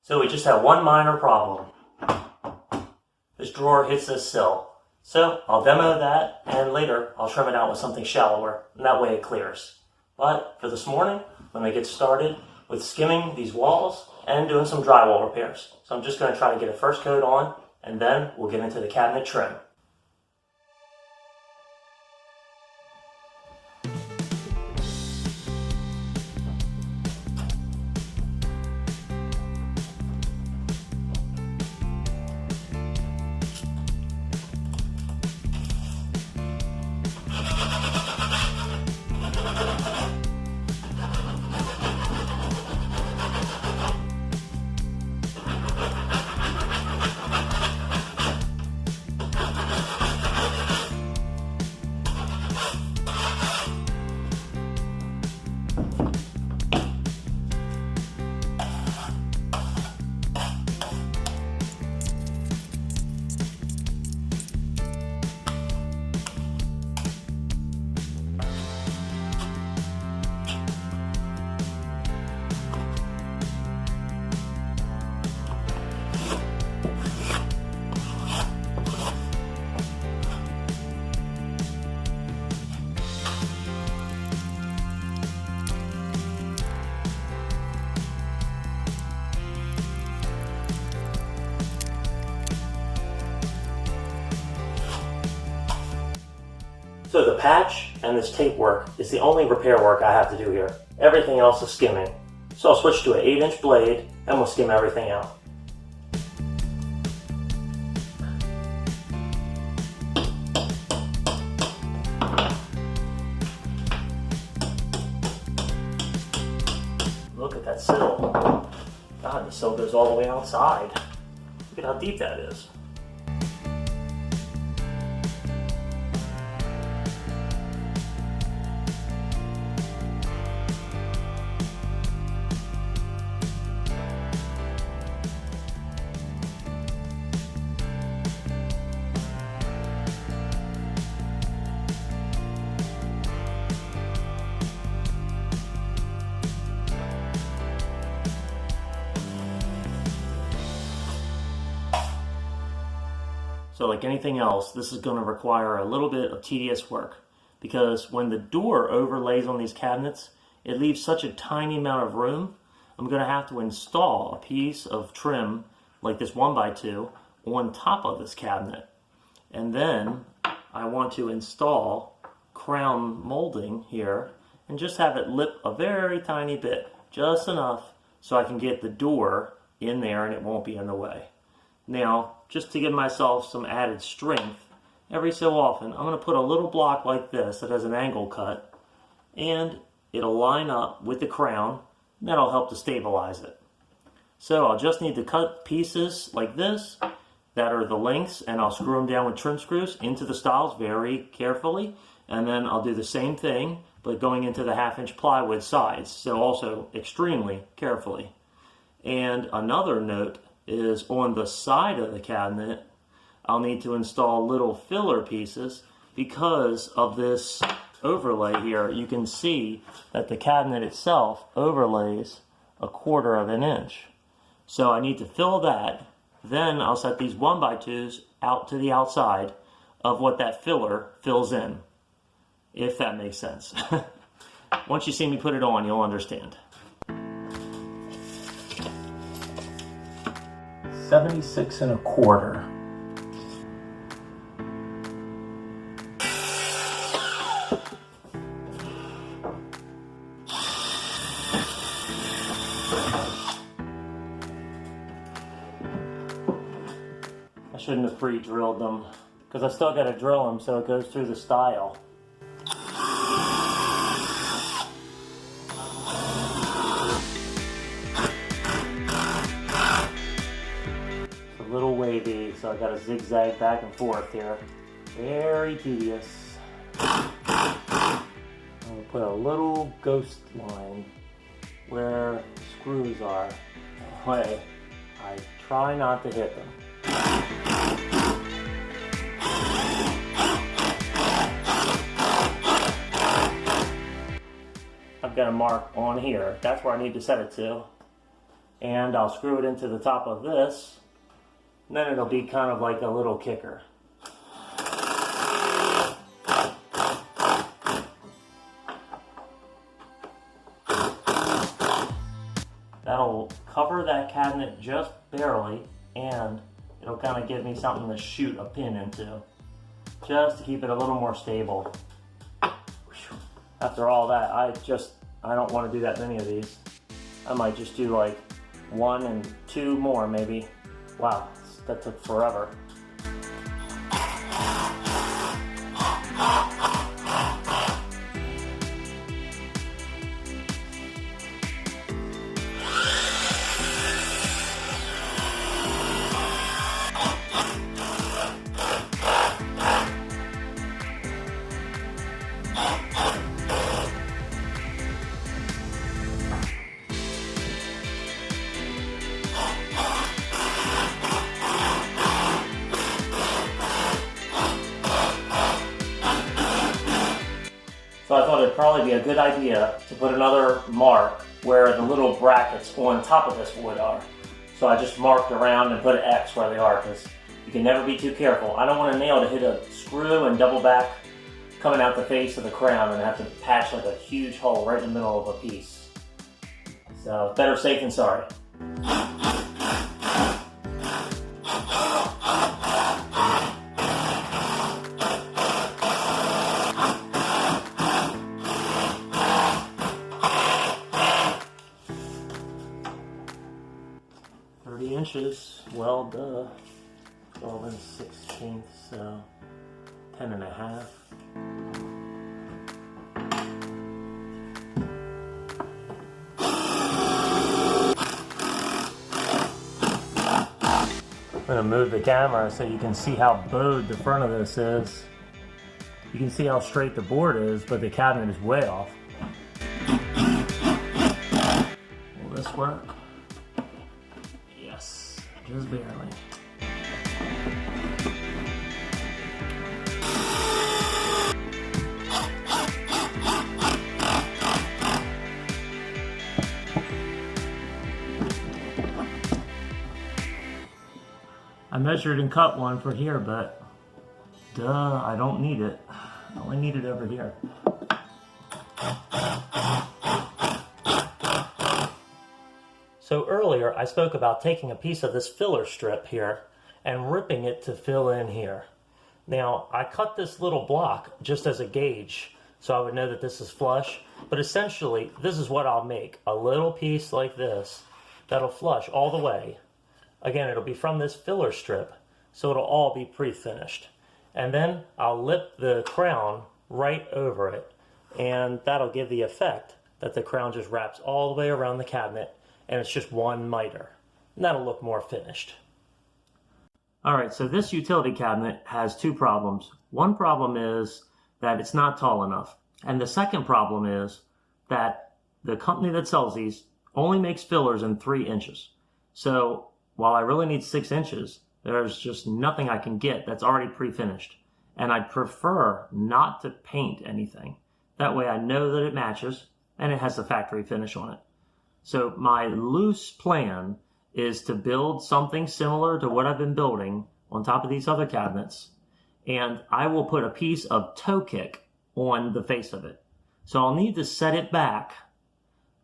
So we just have one minor problem. This drawer hits this sill. So I'll demo that, and later I'll trim it out with something shallower, and that way it clears. But for this morning, let me get started with skimming these walls and doing some drywall repairs. So I'm just going to try to get a first coat on, and then we'll get into the cabinet trim. So the patch and this tape work is the only repair work I have to do here. Everything else is skimming. So I'll switch to an 8-inch blade and we'll skim everything out. Look at that sill. God, the sill goes all the way outside. Look at how deep that is. So like anything else, this is going to require a little bit of tedious work, because when the door overlays on these cabinets, it leaves such a tiny amount of room. I'm going to have to install a piece of trim like this 1x2 on top of this cabinet. And then I want to install crown molding here and just have it lip a very tiny bit, just enough so I can get the door in there and it won't be in the way. Now, just to give myself some added strength, every so often I'm going to put a little block like this that has an angle cut, and it'll line up with the crown, and that'll help to stabilize it. So I'll just need to cut pieces like this that are the lengths, and I'll screw them down with trim screws into the stiles very carefully, and then I'll do the same thing but going into the 1/2-inch plywood sides, so also extremely carefully. And another note is on the side of the cabinet, I'll need to install little filler pieces because of this overlay here. You can see that the cabinet itself overlays 1/4 of an inch. So I need to fill that. Then I'll set these 1x2s out to the outside of what that filler fills in, if that makes sense. Once you see me put it on, you'll understand. 76 1/4. I shouldn't have pre-drilled them, because I still got to drill them so it goes through the stile. A little wavy, so I got to zigzag back and forth here. Very tedious. I'm going to put a little ghost line where the screws are. That way I try not to hit them. I've got a mark on here. That's where I need to set it to. and I'll screw it into the top of this, and then it'll be kind of like a little kicker. That'll cover that cabinet just barely, and it'll kind of give me something to shoot a pin into, just to keep it a little more stable. After all that, I don't want to do that many of these. I might just do like 1 and 2 more maybe. Wow, that took forever. So I thought it'd probably be a good idea to put another mark where the little brackets on top of this wood are. So I just marked around and put an X where they are, because you can never be too careful. I don't want a nail to hit a screw and double back coming out the face of the crown and have to patch like a huge hole right in the middle of a piece. So better safe than sorry. 30 inches, well, duh. 12 and 16, so 10 and a half. I'm gonna move the camera so you can see how bowed the front of this is. You can see how straight the board is, but the cabinet is way off. Will this work? Yes, just barely. I measured and cut one for here, but duh, I don't need it. I only need it over here. So earlier I spoke about taking a piece of this filler strip here and ripping it to fill in here. Now I cut this little block just as a gauge so I would know that this is flush, but essentially this is what I'll make. A little piece like this that'll flush all the way. Again, it'll be from this filler strip, so it'll all be pre-finished. And then I'll lip the crown right over it, and that'll give the effect that the crown just wraps all the way around the cabinet, and it's just one miter. And that'll look more finished. Alright, so this utility cabinet has two problems. One problem is that it's not tall enough. And the second problem is that the company that sells these only makes fillers in 3 inches. So while I really need 6 inches, there's just nothing I can get that's already pre-finished. And I'd prefer not to paint anything. That way I know that it matches and it has the factory finish on it. So my loose plan is to build something similar to what I've been building on top of these other cabinets. And I will put a piece of toe kick on the face of it. So I'll need to set it back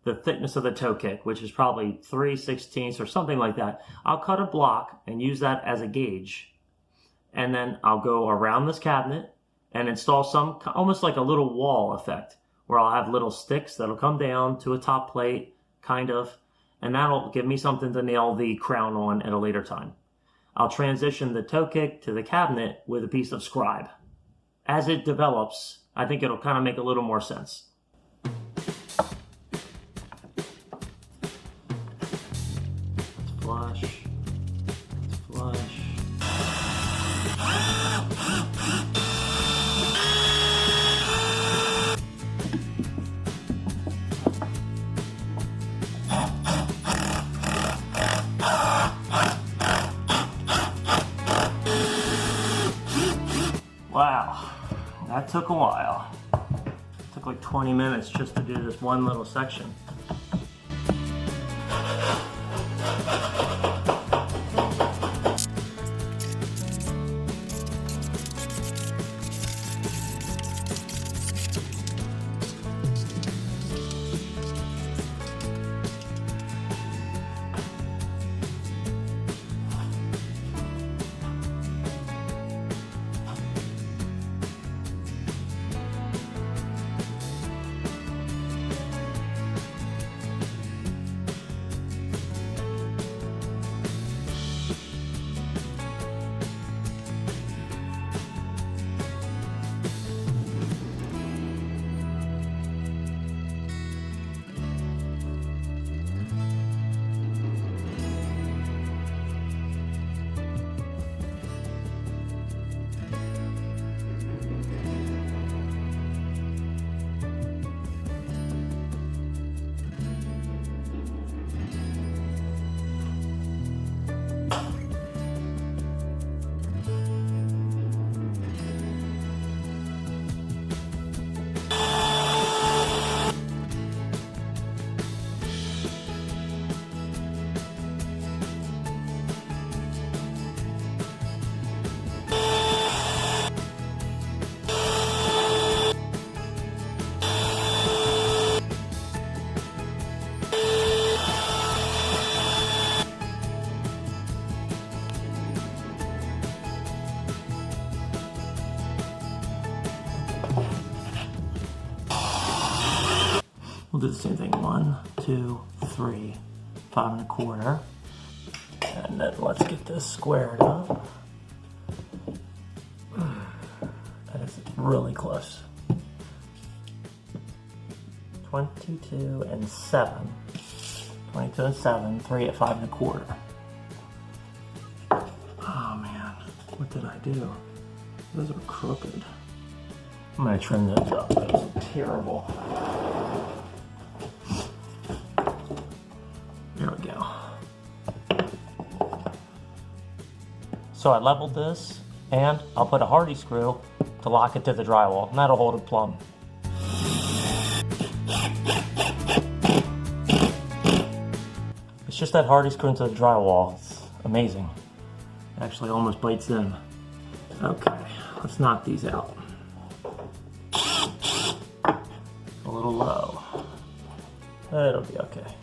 the thickness of the toe kick, which is probably 3/16 or something like that. I'll cut a block and use that as a gauge. And then I'll go around this cabinet and install some, almost like a little wall effect, where I'll have little sticks that'll come down to a top plate, kind of, and that'll give me something to nail the crown on at a later time. I'll transition the toe kick to the cabinet with a piece of scribe. As it develops, I think it'll kind of make a little more sense. Flush, flush. Wow, that took a while. It took like 20 minutes just to do this one little section. We'll do the same thing. 1, 2, 3, 5 1/4. And then let's get this squared up. That is really close. 22 and 7. 22 and 7, 3 at 5 1/4. Oh man, what did I do? Those are crooked. I'm gonna trim those up. Those are terrible. There we go. So I leveled this, and I'll put a Hardy screw to lock it to the drywall, and that'll hold it plumb. It's just that Hardy screw into the drywall. It's amazing. It actually almost bites in. Okay, let's knock these out. A little low. It'll be okay.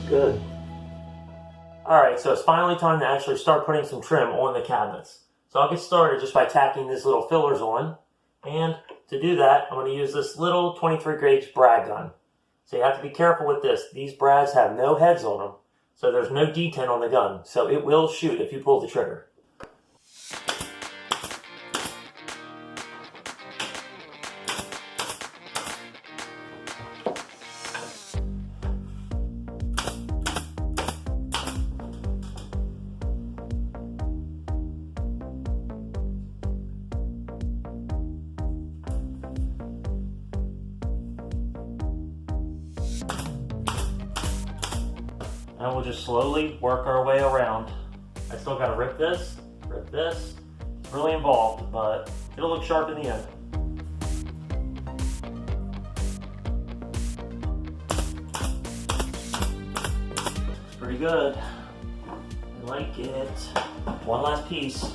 Good. Alright, so it's finally time to actually start putting some trim on the cabinets. So I'll get started just by tacking these little fillers on. And to do that, I'm going to use this little 23 gauge brad gun. So you have to be careful with this. These brads have no heads on them, so there's no detent on the gun. So it will shoot if you pull the trigger. And we'll just slowly work our way around. I still gotta rip this, rip this. It's really involved, but it'll look sharp in the end. It's pretty good. I like it. One last piece.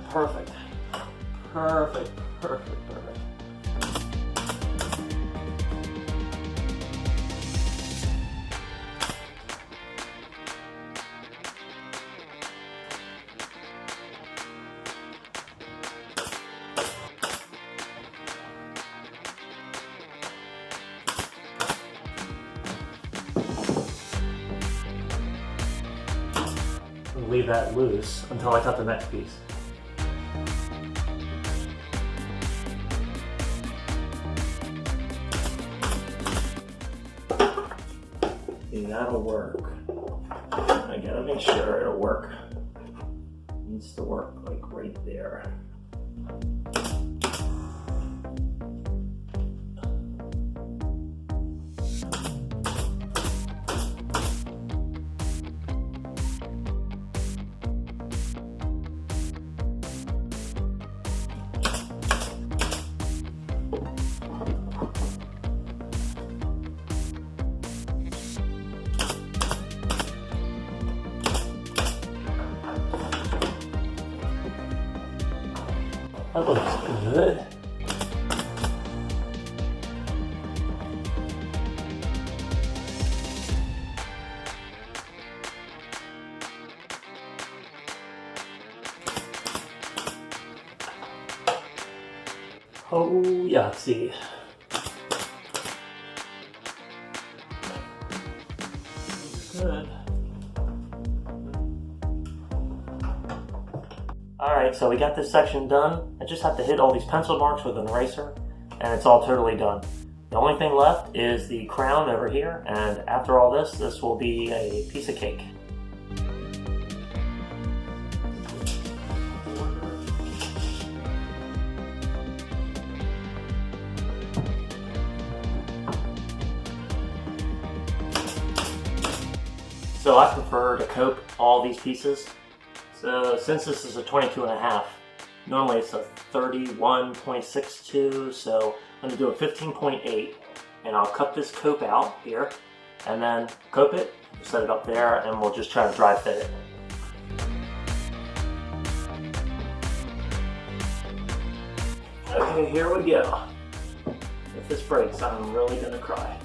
Perfect. Perfect, perfect, perfect. Leave that loose until I cut the next piece. That'll work. I gotta make sure it'll work. It needs to work like right there. That looks good. Oh, Yahtzee. Good. Alright, so we got this section done. I just have to hit all these pencil marks with an eraser, and it's all totally done. The only thing left is the crown over here, and after all this, this will be a piece of cake. So I prefer to coat all these pieces. So since this is a 22.5, normally it's a 31.62, so I'm gonna do a 15.8, and I'll cut this cope out here, and then cope it, set it up there, and we'll just try to dry fit it. Okay, here we go. If this breaks, I'm really gonna cry.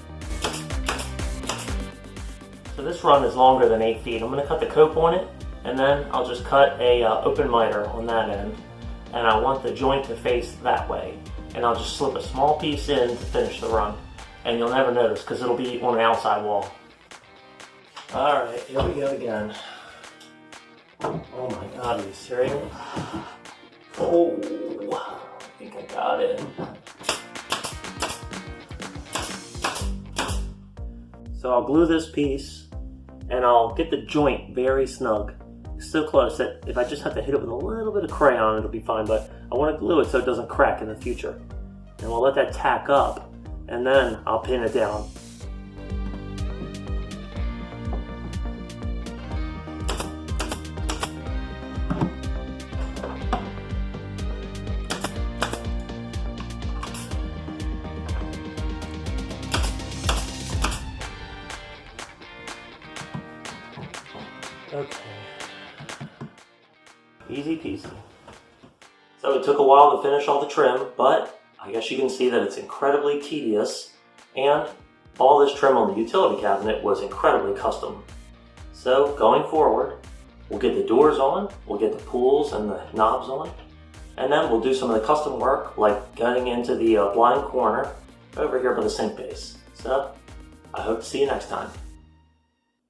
So this run is longer than 8 feet. I'm gonna cut the cope on it, and then I'll just cut a open miter on that end, and I want the joint to face that way, and I'll just slip a small piece in to finish the run, and you'll never notice because it'll be on the outside wall. Alright, here we go again. Oh my god, are you serious? Oh, I think I got it. So I'll glue this piece, and I'll get the joint very snug. So close that if I just have to hit it with a little bit of crayon, it'll be fine, but I want to glue it so it doesn't crack in the future. And we'll let that tack up, and then I'll pin it down. Okay. Easy peasy. So it took a while to finish all the trim, but I guess you can see that it's incredibly tedious, and all this trim on the utility cabinet was incredibly custom. So going forward, we'll get the doors on, we'll get the pulls and the knobs on, and then we'll do some of the custom work like getting into the blind corner over here by the sink base. So I hope to see you next time.